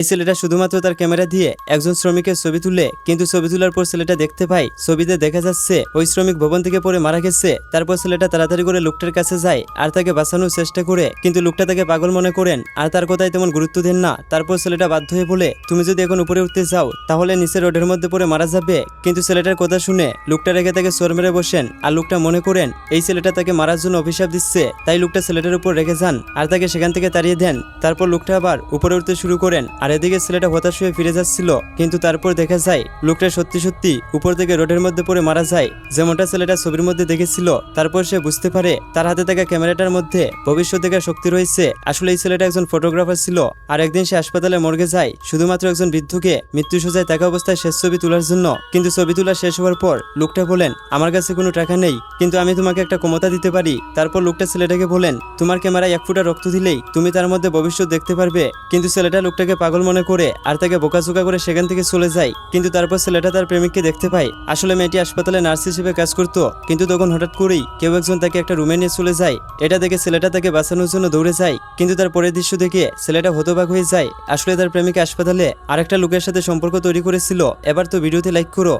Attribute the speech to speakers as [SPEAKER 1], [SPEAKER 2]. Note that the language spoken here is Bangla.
[SPEAKER 1] এই ছেলেটা শুধুমাত্র তার ক্যামেরা দিয়ে একজন শ্রমিকের ছবি তুলে, কিন্তু ছবি তোলার পর ছেলেটা দেখতে পায় ছবিতে দেখা যাচ্ছে ওই শ্রমিক ভবন থেকে পড়ে মারা গেছে। তারপর ছেলেটা তাড়াতাড়ি করে লোকটার কাছে যায় আর তাকে বাঁচানোর চেষ্টা করে, কিন্তু লোকটা তাকে পাগল মনে করেন আর তার কথায় তেমন গুরুত্ব দেন না। তারপর ছেলেটা বাধ্য হয়ে বলে, তুমি যদি এখন উপরে উঠতে যাও তাহলে নিচে রোডের মধ্যে পড়ে মারা যাবে। কিন্তু ছেলেটার কথা শুনে লোকটা রেখে তাকে চোর মেরে বসেন আর লোকটা মনে করেন এই ছেলেটা তাকে মারার জন্য অভিশাপ দিচ্ছে, তাই লোকটা ছেলেটার উপর রেখে যান আর তাকে সেখান থেকে তাড়িয়ে দেন। তারপর লোকটা আবার উপরে উঠতে শুরু করেন আর এদিকে ছেলেটা হতাশ হয়ে ফিরে যাচ্ছিল, কিন্তু তারপর দেখা যায় লোকটা সত্যি সত্যি উপর থেকে রোডের মধ্যে পড়ে মারা যায়, যেমনটা ছেলেটা ছবির মধ্যে দেখেছিল। তারপর সে বুঝতে পারে তার হাতে থাকা ক্যামেরাটার মধ্যে ভবিষ্যৎ দেখার শক্তি রয়েছে। আসলে এই ছেলেটা একজন ফটোগ্রাফার ছিল আর একদিন সে হাসপাতালে মর্গে যায় শুধুমাত্র একজন বৃদ্ধকে মৃত্যু সজ্জায় থাকা অবস্থায় শেষ ছবি তোলার জন্য। কিন্তু ছবি তোলা শেষ হওয়ার পর লোকটা বলেন, আমার কাছে কোনো টাকা নেই, কিন্তু আমি তোমাকে একটা ক্ষমতা দিতে পারি। তারপর লোকটা ছেলেটাকে বলেন, তোমার ক্যামেরায় 1 ফোঁটা রক্ত দিলেই তুমি তার মধ্যে ভবিষ্যৎ দেখতে পারবে। কিন্তু ছেলেটা লোকটাকে পাগল মনে করে আর তাকে বোকাচোকা করে সেখান থেকে চলে যায়। কিন্তু তারপর ছেলেটা তার প্রেমিককে দেখতে পায়। আসলে মেয়েটি হাসপাতালে নার্স হিসেবে কাজ করত, কিন্তু তখন হঠাৎ করেই কেউ একজন তাকে একটা রুমে নিয়ে চলে যায়। এটা দেখে ছেলেটা তাকে বাঁচানোর জন্য দৌড়ে যায়, কিন্তু তার পরের দৃশ্য দেখে ছেলেটা হতবাক হয়ে যায়। আসলে তার প্রেমিক হাসপাতালে আরেকটা লোকের সাথে সম্পর্ক তৈরি করেছিল। এবার তো ভিডিওতে লাইক করো।